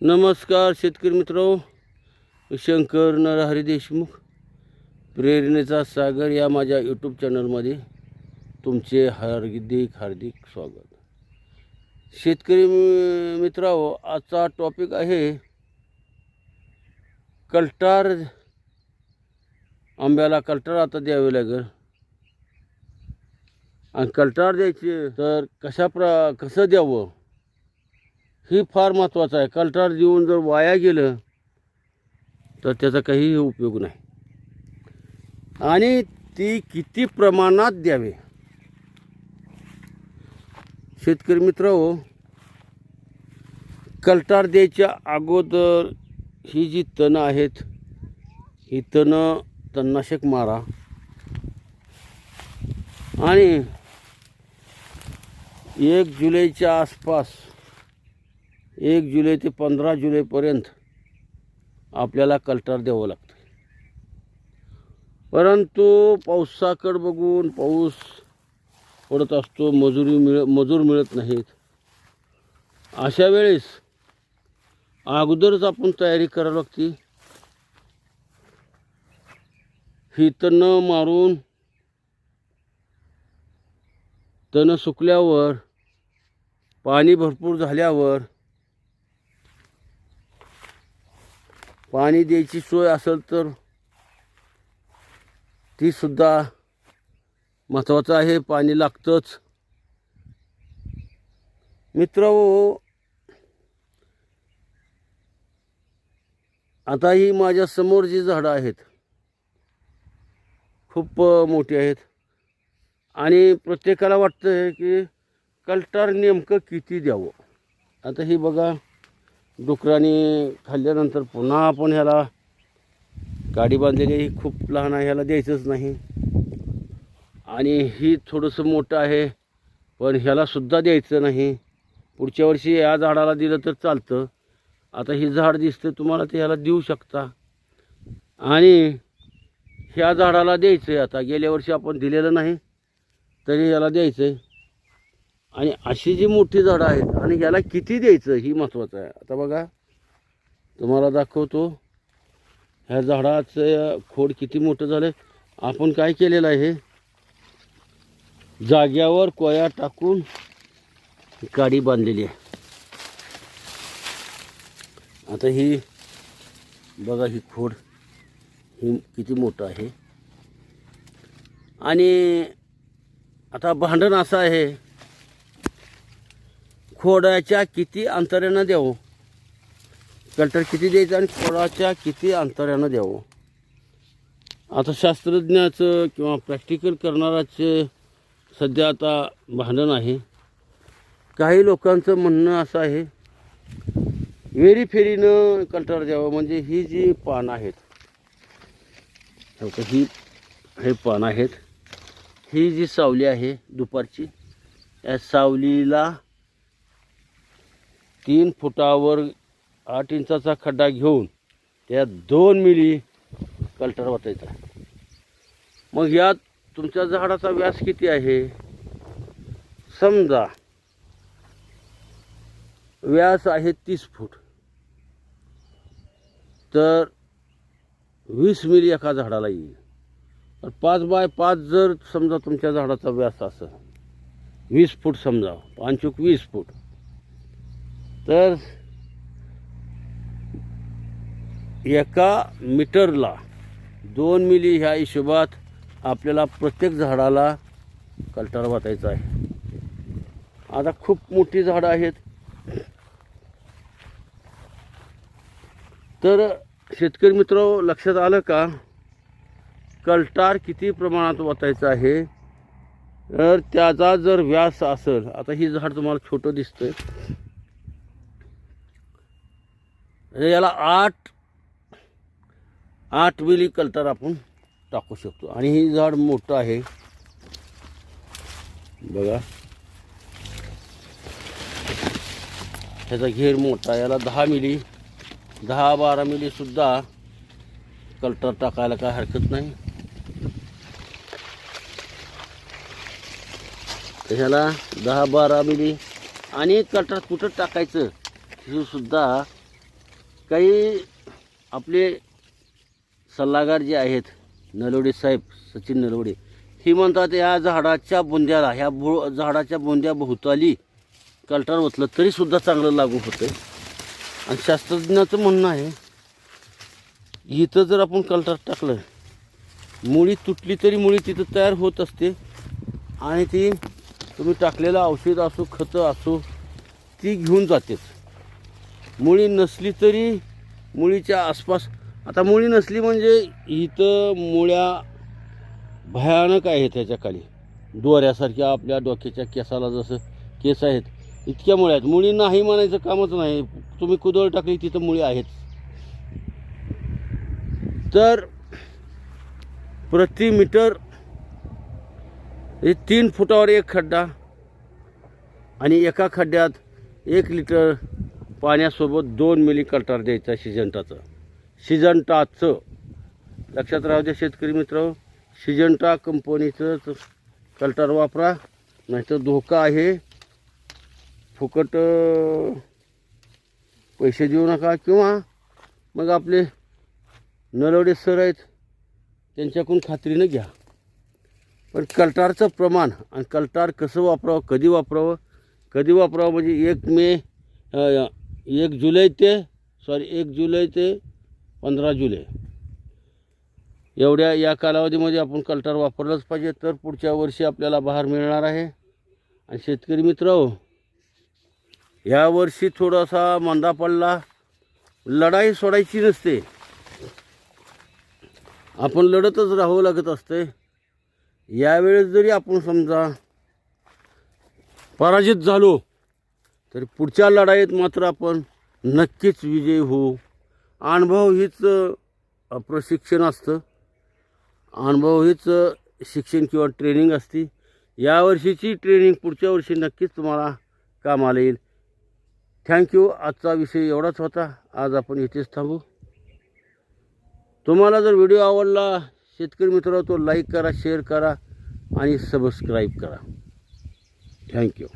नमस्कार शेतकरी मित्रांनो, शंकर नरहरी देशमुख प्रेरणेचा सागर या माझ्या यूट्यूब चॅनलमध्ये तुमचे हार्दिक स्वागत. शेतकरी मित्रांनो, आजचा टॉपिक आहे कल्टार. आंब्याला कल्टार आता द्यावे लागेल आणि कल्टार द्यायचे तर कसं द्यावं ही फार महत्त्वाचं आहे. कल्टार देऊन जर वाया गेलं तर त्याचा काहीही उपयोग नाही. आणि ती किती प्रमाणात द्यावे. शेतकरी मित्रांनो, कल्टार द्यायच्या अगोदर ही जी तणं आहेत ही तणनाशक मारा आणि 1 जुलैच्या आसपास 1 जुलै ते 15 जुलैपर्यंत आपल्याला कल्टार द्यावं लागतं. परंतु पावसाकडे बघून पाऊस पडत असतो, मजूर मिळत नाहीत. अशा वेळेस अगोदरच आपण तयारी करावी लागते. ही तणं मारून तणं सुकल्यावर पाणी भरपूर झाल्यावर पाणी द्यायची सोय असेल तर ती सुद्धा महत्त्वाचं आहे. पाणी लागतंच. मित्रांनो, आता ही माझ्या समोर जी झाडं आहेत खूप मोठी आहेत आणि प्रत्येकाला वाटतं की कल्टार नेमकं किती द्यावं. आता ही बघा, डुकराने खाल्ल्यानंतर पुन्हा आपण ह्याला गाडी बांधलेली, ही खूप लहान आहे, ह्याला द्यायचंच नाही. आणि ही थोडंसं मोठं आहे पण ह्याला सुद्धा द्यायचं नाही. पुढच्या वर्षी या झाडाला दिलं तर चालतं. आता ही झाड दिसतं तुम्हाला, ते ह्याला देऊ शकता. आणि ह्या झाडाला द्यायचं आहे. आता गेल्या वर्षी आपण दिलेलं नाही तरी याला द्यायचं आहे. आणि अशी जी मोठी झाडं आहेत आणि याला किती द्यायचं ही महत्त्वाचं आहे. आता बघा, तुम्हाला दाखवतो ह्या झाडाचं खोड किती मोठं झालं. आपण काय केलेलं आहे, जाग्यावर कोया टाकून काडी बांधलेली आहे. आता ही बघा, ही खोड ही किती मोठं आहे. आणि आता भांडण असं आहे, खोडाच्या किती अंतरानं द्यावं, कल्टार किती द्यायचं आणि खोडाच्या किती अंतरानं द्यावं. आता शास्त्रज्ञाचं किंवा प्रॅक्टिकल करणाराचे सध्या आता भांडण आहे. काही लोकांचं म्हणणं असं आहे, वेरीफेरीनं कल्टार द्यावं. म्हणजे ही जी पानं आहेत, हे पानं आहेत, ही जी सावली आहे दुपारची, या सावलीला 3 फुटावर 8 इंचाचा खड्डा घेऊन त्यात 2 मिली कल्टार वाटायचा. मग यात तुमच्या झाडाचा व्यास किती आहे, समजा व्यास आहे 30 फूट, तर 20 मिली एका झाडाला येईल. तर 5 बाय 5 जर समजा तुमच्या झाडाचा व्यास असेल 20 फूट, समजा 5 20 फूट, तर एका मीटरला 2 मिली ह्या हिशोबात आपल्याला प्रत्येक झाडाला कल्टार वाटायचा आहे. आता खूप मोठी झाडं आहेत. तर शेतकरी मित्रांनो, लक्षात आलं का कल्टार किती प्रमाणात वाटायचं आहे. तर त्याचा जर व्यास असेल, आता ही झाड तुम्हाला छोटं दिसतंय, याला 8 मिली कल्टार आपण टाकू शकतो. आणि ही झाड मोठं आहे बघा, ह्याचा घेर मोठा, याला 10-12 मिली सुद्धा कल्टार टाकायला काय हरकत नाही. ह्याला 10-12 मिली आणि कल्टार कुठं टाकायचं हे सुद्धा काही आपले सल्लागार जे आहेत नलवडे साहेब, सचिन नलवडे, ही म्हणतात या झाडाच्या बुंद्याला, ह्या झाडाच्या बुंद्या भोवताली कल्टर ओतलं तरीसुद्धा चांगलं लागू होतं. आणि शास्त्रज्ञाचं म्हणणं आहे इथं जर आपण कल्टर टाकलं, मुळी तुटली तरी मुळी तिथं तयार होत असते आणि ती तुम्ही टाकलेलं औषध असो, खतं असो, ती घेऊन जातेच. मुळी नसली तरी मुळीच्या आसपास, आता मुळी नसली म्हणजे इथं मुळ्या भयानक आहेत, त्याच्या खाली दोऱ्यासारख्या आपल्या डोक्याच्या केसाला जसं केस आहेत इतक्या मुळ्या आहेत. मुळी नाही म्हणायचं कामच नाही, तुम्ही कुदळ टाकली तिथं मुळी आहेत. तर प्रति मीटर 3 फुटावर एक खड्डा आणि एका खड्ड्यात 1 लिटर पाण्यासोबत 2 मिली कल्टर द्यायचा सिजंटाचं. लक्षात राहू द्या शेतकरी मित्र, सिजंटा कंपनीचं कल्टर वापरा, नाहीतर धोका आहे. फुकट पैसे देऊ नका. किंवा मग आपले नलवडे सर आहेत त्यांच्याकडून खात्रीनं घ्या. पण कल्टारचं प्रमाण आणि कल्टार कसं वापरावं, कधी वापरावं म्हणजे 1 जुलै ते 15 जुलै एवढ्या या कालावधीमध्ये आपण कल्टार वापरलंच पाहिजे. तर पुढच्या वर्षी आपल्याला बहार मिळणार आहे. आणि शेतकरी मित्र, यावर्षी थोडासा मंदा पडला, लढाई सोडायची नसते, आपण लढतच राहावं लागत असते. यावेळेस जरी आपण समजा पराजित झालो तर पुढच्या लढाईत मात्र आपण नक्कीच विजयी होऊ. अनुभव हीच प्रशिक्षण असतं, अनुभव हीच शिक्षण किंवा ट्रेनिंग असते. यावर्षीची ट्रेनिंग पुढच्या वर्षी नक्कीच तुम्हाला कामाला येईल. थँक्यू. आजचा विषय एवढाच होता. आज आपण इथेच थांबू. तुम्हाला जर व्हिडिओ आवडला शेतकरी मित्रांनो, तो लाईक करा, शेअर करा आणि सबस्क्राईब करा. थँक्यू.